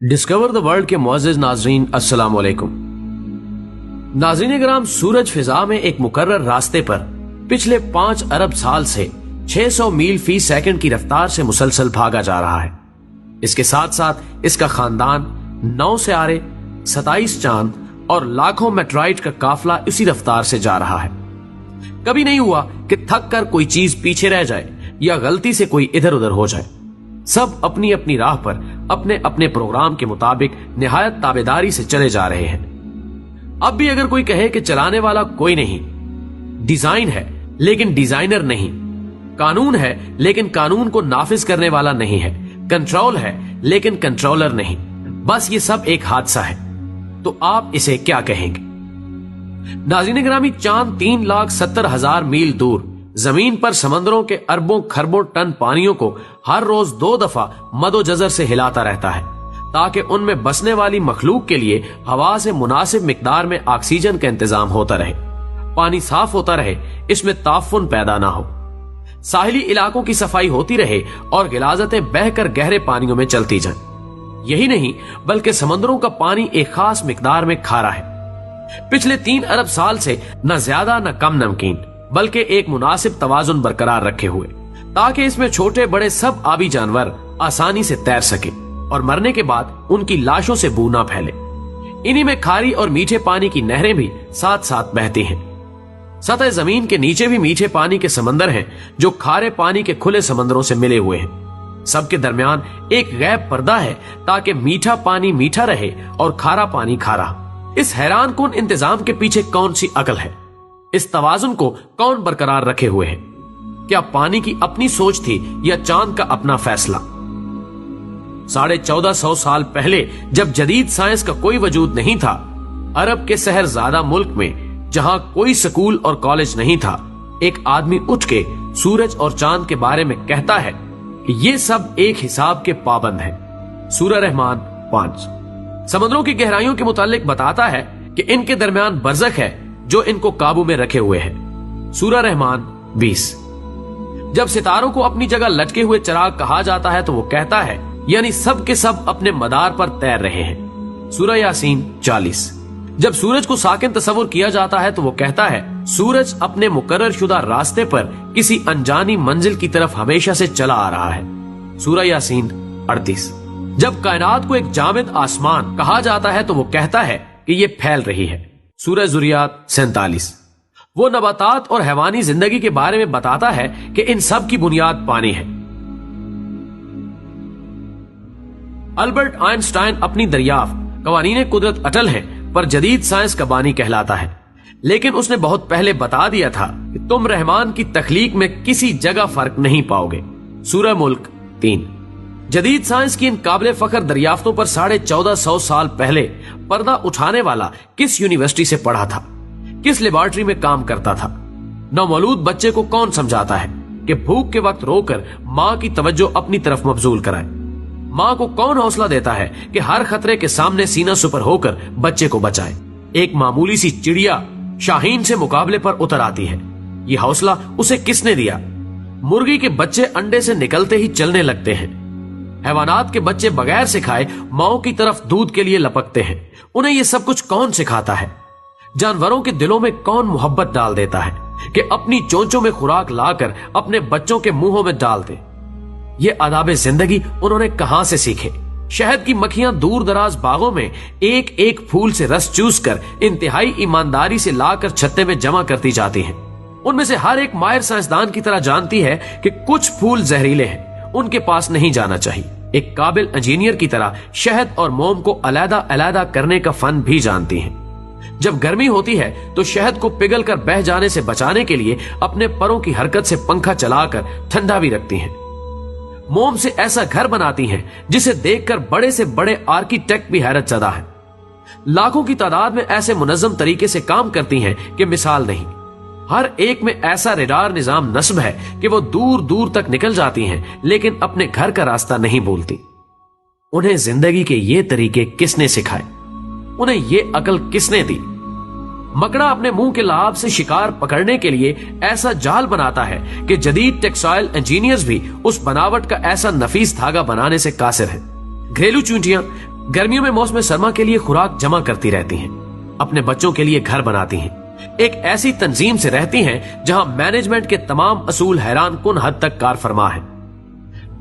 Discover the world के मुअज़्ज़िज़ नाज़रीन, अस्सलाम वालेकुम। नाज़रीन किराम, सूरज फिजा में एक मुकर्रर रास्ते पर पिछले 5 अरब साल से 600 मील फी सेकंड की रफ्तार से मुसलसल भागा जा रहा है। इसके साथ साथ इसका खानदान 9 सियारे, 27 चांद और लाखों मेट्राइट का काफिला इसी रफ्तार से जा रहा है। कभी नहीं हुआ कि थक कर कोई चीज पीछे रह जाए या गलती से कोई इधर उधर हो जाए। सब अपनी अपनी राह पर अपने अपने प्रोग्राम के मुताबिक निहायत ताबेदारी से चले जा रहे हैं। अब भी अगर कोई कहे कि चलाने वाला कोई नहीं, डिजाइन है लेकिन डिजाइनर नहीं, कानून है लेकिन कानून को नाफिज करने वाला नहीं है, कंट्रोल है लेकिन कंट्रोलर नहीं, बस ये सब एक हादसा है, तो आप इसे क्या कहेंगे? नाज़रीन गिरामी, चांद 3,70,000 मील दूर जमीन पर समंदरों के अरबों खरबों टन पानियों को हर रोज 2 दफा मदोजजर से हिलाता रहता है ताकि उनमें बसने वाली मखलूक के लिए हवा से मुनासिब मिकदार में ऑक्सीजन का इंतजाम होता रहे, पानी साफ होता रहे, इसमें ताफुन पैदा ना हो, साहिली इलाकों की सफाई होती रहे और गिलाजतें बहकर गहरे पानियों में चलती जाएं। यही नहीं बल्कि समंदरों का पानी एक खास मिकदार में खारा है, पिछले 3 अरब साल से न ज्यादा न कम नमकीन, बल्कि एक मुनासिब तवाजुन बरकरार रखे हुए, ताकि इसमें छोटे बड़े सब आबी जानवर आसानी से तैर सके और मरने के बाद उनकी लाशों से बू ना फैले। इन्हीं में खारी और मीठे पानी की नहरें भी साथ साथ बहती हैं। सतह जमीन के नीचे भी मीठे पानी के समंदर हैं जो खारे पानी के खुले समंदरों से मिले हुए हैं। सबके दरमियान एक गैब पर्दा है ताकि मीठा पानी मीठा रहे और खारा पानी खारा। इस हैरान कुन इंतजाम के पीछे कौन सी अकल है? इस तवाजुन को कौन बरकरार रखे हुए है? क्या पानी की अपनी सोच थी या चांद का अपना फैसला? 1450 साल पहले जब जदीद साइंस का कोई वजूद नहीं था, अरब के शहरजादा मुल्क में जहां कोई स्कूल और कॉलेज नहीं था, एक आदमी उठ के सूरज और चांद के बारे में कहता है कि ये सब एक हिसाब के पाबंद हैं। सूरह रहमान 5 समुद्रों की गहराइयों के मुतालिक बताता है कि इनके दरमियान बरज़ख है जो इनको काबू में रखे हुए है। सूरह रहमान 20 जब सितारों को अपनी जगह लटके हुए चिराग कहा जाता है तो वो कहता है यानी सब के सब अपने मदार पर तैर रहे हैं। सूरह यासीन 40 जब सूरज को साकिन तस्वुर किया जाता है तो वो कहता है सूरज अपने मुकर्रर शुदा रास्ते पर किसी अनजानी मंजिल की तरफ हमेशा से चला आ रहा है। सूरह यासीन 38 जब कायनात को एक जामिद आसमान कहा जाता है तो वो कहता है कि ये फैल रही है। सूरह ज़ुरियात 47 वो नबातात और हैवानी जिंदगी के बारे में बताता है कि इन सब की बुनियाद पानी है। अल्बर्ट आइंस्टाइन अपनी दरियाफ्त कवानीने कुदरत अटल है पर जदीद साइंस का बानी कहलाता है, लेकिन उसने बहुत पहले बता दिया था कि तुम रहमान की तख्लीक में किसी जगह फर्क नहीं पाओगे। सूरह मुल्क 3 जदीद साइंस की इन काबिल फखर दरियाफ्तों पर 1450 साल पहले पर्दा उठाने वाला किस यूनिवर्सिटी से पढ़ा था, किस लेबोरेटरी में काम करता था? नौमौलूद बच्चे को कौन समझाता है कि भूख के वक्त रोकर माँ की तवज्जो अपनी तरफ मबजूल कराए? माँ को कौन हौसला देता है कि हर खतरे के सामने सीना सुपर होकर बच्चे को बचाए? एक मामूली सी चिड़िया शाहीन से मुकाबले पर उतर आती है, ये हौसला उसे किसने दिया? मुर्गी के बच्चे अंडे से निकलते ही चलने लगते हैं। हैवानात के बच्चे बगैर सिखाए माओ की तरफ दूध के लिए लपकते हैं। उन्हें ये सब कुछ कौन सिखाता है? जानवरों के दिलों में कौन मोहब्बत डाल देता है कि अपनी चोंचों में खुराक लाकर अपने बच्चों के मुंहों में डाल दे? ये आदाबे जिंदगी उन्होंने कहां से सीखे? शहद की मक्खियां दूर दराज बागों में एक एक फूल से रस चूस कर इंतहाई ईमानदारी से लाकर छत्ते में जमा करती जाती हैं। उनमें से हर एक माहिर साइंसदान की तरह जानती है कि कुछ फूल जहरीले हैं, उनके पास नहीं जाना चाहिए। एक काबिल इंजीनियर की तरह शहद और मोम को अलग अलग करने का फन भी जानती हैं। जब गर्मी होती है तो शहद को पिघल कर बह जाने से बचाने के लिए अपने परों की हरकत से पंखा चलाकर ठंडा भी रखती हैं। मोम से ऐसा घर बनाती हैं जिसे देखकर बड़े से बड़े आर्किटेक्ट भी हैरत ज़दा हैं। लाखों की तादाद में ऐसे मुनज़्ज़म तरीके से काम करती हैं कि मिसाल नहीं। हर एक में ऐसा रेडार निजाम नस्ब है कि वो दूर दूर तक निकल जाती हैं लेकिन अपने घर का रास्ता नहीं भूलती। उन्हें जिंदगी के ये तरीके किसने सिखाए? उन्हें ये अकल किसने दी? मकड़ा अपने मुंह के लाभ से शिकार पकड़ने के लिए ऐसा जाल बनाता है कि जदीद टेक्सटाइल इंजीनियर्स भी उस बनावट का ऐसा नफीस धागा बनाने से कासिर है। घरेलू चूंटियां गर्मियों में मौसम सरमा के लिए खुराक जमा करती रहती हैं, अपने बच्चों के लिए घर बनाती हैं, एक ऐसी तंजीम से रहती हैं जहां मैनेजमेंट के तमाम असूल हैरान कुन हद तक कार फरमा है।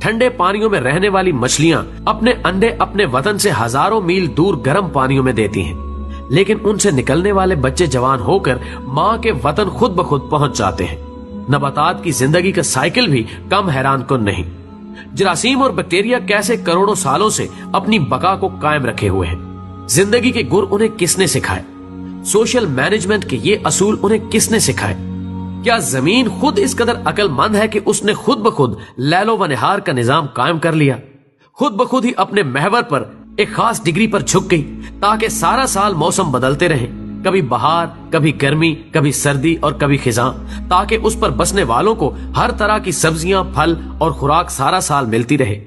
ठंडे पानियों में रहने वाली मछलियां अपने अंडे अपने वतन से हजारों मील दूर गर्म पानियों में देती हैं, लेकिन उनसे निकलने वाले बच्चे जवान होकर मां के वतन खुद ब खुद पहुंच जाते हैं। नबातात की जिंदगी का साइकिल भी कम हैरान कुन नहीं। जरासीम और बैक्टीरिया कैसे करोड़ों सालों से अपनी बका को कायम रखे हुए हैं। जिंदगी के गुर उन्हें किसने सिखाए? सोशल मैनेजमेंट के ये असूल उन्हें किसने सिखाए? क्या जमीन खुद इस कदर अक्लमंद है कि उसने खुद ब खुद लैलो व निहार का निजाम कायम कर लिया, खुद ब खुद ही अपने महवर पर एक खास डिग्री पर झुक गई ताकि सारा साल मौसम बदलते रहे, कभी बहार, कभी गर्मी, कभी सर्दी और कभी खिजां, ताकि उस पर बसने वालों को हर तरह की सब्जियां, फल और खुराक सारा साल मिलती रहे।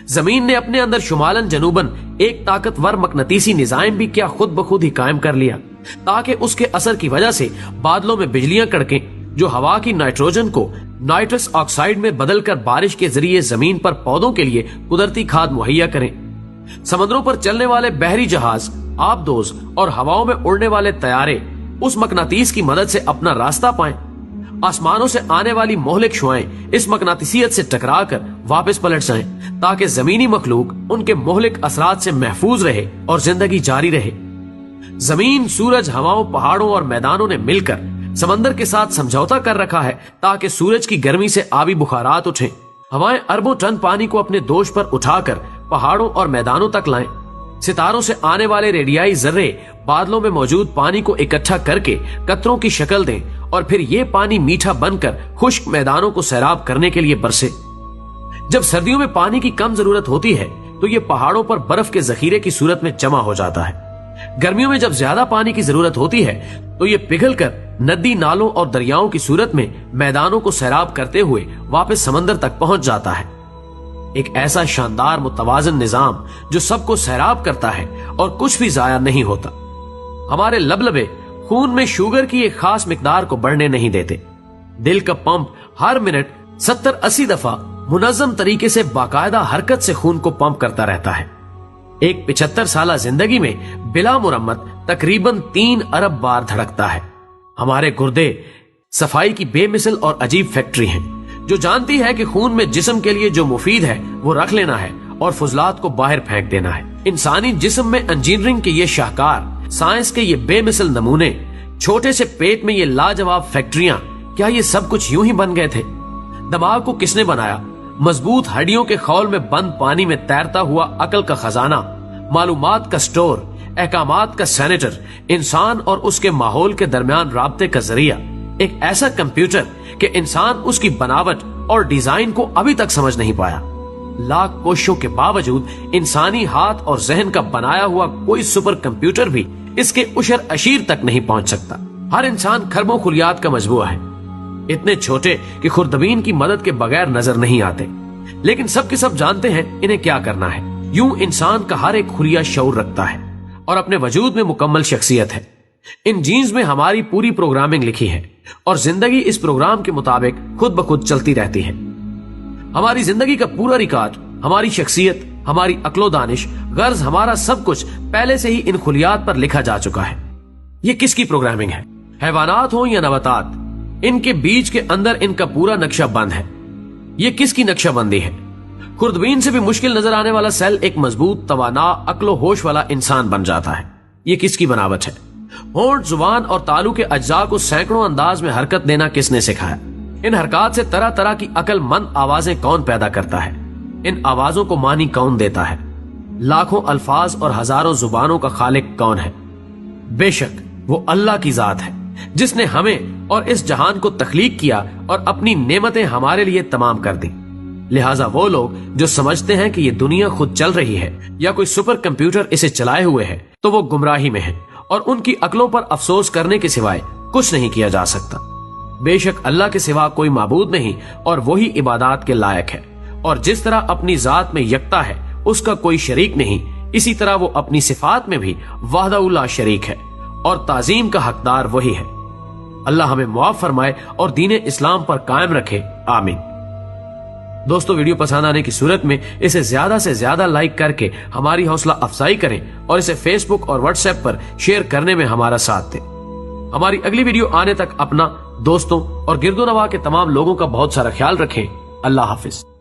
जमीन ने अपने अंदर शुमालन जनूबन एक ताकतवर मकनतीसी निजाम भी क्या खुद ब खुद ही कायम कर लिया, ताकि उसके असर की वजह से बादलों में बिजलियां कड़कें जो हवा की नाइट्रोजन को नाइट्रस ऑक्साइड में बदलकर बारिश के जरिए जमीन पर पौधों के लिए कुदरती खाद मुहैया करें। समंदरों पर चलने वाले बहरी जहाज, आबदोज और हवाओं में उड़ने वाले तैयारे उस मकनातीस की मदद से अपना रास्ता पाएं। आसमानों से आने वाली मोहलिक शुआएं इस मकनातीसियत से टकराकर वापस पलट जाएं, ताकि जमीनी मखलूक उनके मोहलिक असरात से महफूज रहे और जिंदगी जारी रहे। जमीन, सूरज, हवाओं, पहाड़ों और मैदानों ने मिलकर समंदर के साथ समझौता कर रखा है ताकि सूरज की गर्मी से आबी बुखारात उठें। हवाएं अरबों टन पानी को अपने दोष पर उठाकर पहाड़ों और मैदानों तक लाएं। सितारों से आने वाले रेडियाई जर्रे बादलों में मौजूद पानी को इकट्ठा करके कतरों की शक्ल दें और फिर ये पानी मीठा बनकर खुश्क मैदानों को सैराब करने के लिए बरसे। जब सर्दियों में पानी की कम जरूरत होती है तो ये पहाड़ों पर बर्फ के जखीरे की सूरत में जमा हो जाता है। गर्मियों में जब ज्यादा पानी की जरूरत होती है तो ये पिघलकर नदी, नालों और दरियाओं की सूरत में मैदानों को सैराब करते हुए वापस समंदर तक पहुंच जाता है। एक ऐसा शानदार मुतवाजन निजाम जो सबको सैराब करता है और कुछ भी जाया नहीं होता। हमारे लबलबे खून में शुगर की एक खास मिकदार को बढ़ने नहीं देते। दिल का पंप हर मिनट 70-80 दफा मुनज्जम तरीके से बाकायदा हरकत से खून को पंप करता रहता है। एक 75 साला जिंदगी में बिला मुरम्मत तकरीबन 3 अरब बार धड़कता है। हमारे गुर्दे सफाई की बेमिसल और अजीब फैक्ट्री हैं, जो जानती है कि खून में जिस्म के लिए जो मुफीद है वो रख लेना है और फुजलात को बाहर फेंक देना है। इंसानी जिस्म में इंजीनियरिंग के ये शाहकार, साइंस के ये बेमिसल नमूने, छोटे से पेट में ये लाजवाब फैक्ट्रियां, क्या ये सब कुछ यूं ही बन गए थे? दिमाग को किसने बनाया? मजबूत हड्डियों के खौल में बंद पानी में तैरता हुआ अकल का खजाना, मालूमात का स्टोर, अहकामात का सेनेटर, इंसान और उसके माहौल के दरमियान राब्ते का जरिया, एक ऐसा कंप्यूटर कि इंसान उसकी बनावट और डिजाइन को अभी तक समझ नहीं पाया। लाख कोशिशों के बावजूद इंसानी हाथ और जहन का बनाया हुआ कोई सुपर कंप्यूटर भी इसके उशर अशीर तक नहीं पहुंच सकता। हर इंसान खरबों खुलियात का मजबूआ है, इतने छोटे कि खुर्दबीन की मदद के बगैर नजर नहीं आते, लेकिन सब के सब जानते हैं इन्हें क्या करना है। यूं इंसान का हर एक खुलिया शऊर रखता है और अपने वजूद में मुकम्मल शख्सियत है। इन जीन्स में हमारी पूरी प्रोग्रामिंग लिखी है और जिंदगी इस प्रोग्राम के मुताबिक खुद ब खुद चलती रहती है। हमारी जिंदगी का पूरा रिकॉर्ड, हमारी शख्सियत, हमारी अक्लो दानिश, गर्ज, हमारा सब कुछ पहले से ही इन खुलियात पर लिखा जा चुका है। ये किसकी प्रोग्रामिंग है? हैवानात हो या नबातात, इनके बीच के अंदर इनका पूरा नक्शा बंद है। ये किसकी नक्शाबंदी है? खुर्दबीन से भी मुश्किल नजर आने वाला सेल एक मजबूत, तवाना, अक्लो होश वाला इंसान बन जाता है। ये किसकी बनावट है? होंठ, जुबान और तालू के अज्जा को सैकड़ों अंदाज में हरकत देना किसने सिखाया? इन हरकत से तरह तरह की अक्लमंद आवाजें कौन पैदा करता है? इन आवाजों को मानी कौन देता है? लाखों अल्फाज और हजारों जुबानों का खालिक कौन है? बेशक वो अल्लाह की जात है जिसने हमें और इस जहान को तख्लीक किया और अपनी नेमतें हमारे लिए तमाम कर दी। लिहाजा वो लोग जो समझते हैं कि ये दुनिया खुद चल रही है या कोई सुपर कंप्यूटर इसे चलाए हुए है, तो वो गुमराही में है और उनकी अक्लों पर अफसोस करने के सिवाय कुछ नहीं किया जा सकता। बेशक अल्लाह के सिवा कोई माबूद नहीं और वही इबादत के लायक है, और जिस तरह अपनी जात में यकता है, उसका कोई शरीक नहीं, इसी तरह वो अपनी सिफात में भी वाहदाहुल्ला शरीक है और ताजीम का हकदार वही है। अल्लाह हमें मुआफ फरमाए और दीन इस्लाम पर कायम रखे। आमीन। دوستو ویڈیو پسند آنے کی صورت میں اسے زیادہ سے زیادہ لائک کر کے ہماری حوصلہ افزائی کریں اور اسے فیس بک اور واٹس ایپ پر شیئر کرنے میں ہمارا ساتھ دیں۔ ہماری اگلی ویڈیو آنے تک اپنا، دوستوں اور گرد و نواح کے تمام لوگوں کا بہت سارا خیال رکھیں۔ اللہ حافظ۔